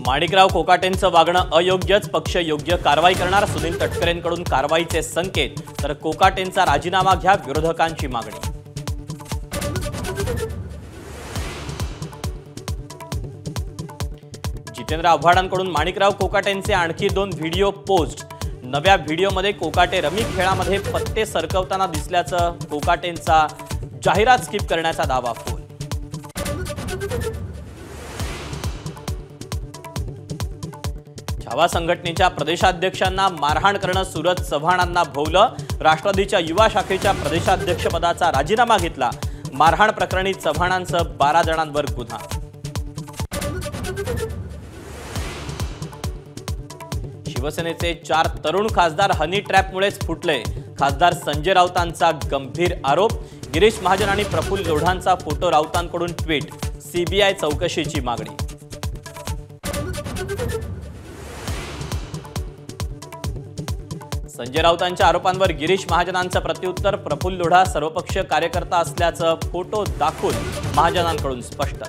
माणिकराव कोकाटेंचं वागणं अयोग्यच, पक्ष योग्य कारवाई करणार, सुनील तटकरेंकडून कारवाईचे संकेत, तर कोकाटेंचा राजीनामा घ्या, विरोधकांची मागणी। जितेंद्र आव्हाडांकडून माणिकराव कोकाटेंचे आणखी 2 व्हिडिओ पोस्ट। नव्या व्हिडिओमध्ये कोकाटे रमी खेळामध्ये पत्ते सरकवताना दिसल्याचं कोकाटेंचा जाहिरात स्किप करण्याचा दावा फोल। छावा संघटनेच्या प्रदेशाध्यक्षांना मारहाण करणं सुरत चव्हाणांना भोवलं, राष्ट्रवादीच्या युवा शाखेच्या प्रदेशाध्यक्षपदाचा राजीनामा घेतला। मारहाण प्रकरणी चव्हाणांसह 12 जणांवर गुन्हा। शिवसेनेचे 4 तरुण खासदार हनी ट्रॅपमुळेच फुटले, खासदार संजय राऊतांचा गंभीर आरोप। गिरीश महाजन आणि प्रफुल्ल लोढांचा फोटो राऊतांकडून ट्विट, सीबीआय चौकशीची मागणी। संजय राऊतांच्या आरोपांवर गिरीश महाजनांचं प्रत्युत्तर, प्रफुल्ल लोढा सर्वपक्षीय कार्यकर्ता असल्याचं फोटो दाखवून महाजनांकडून स्पष्ट।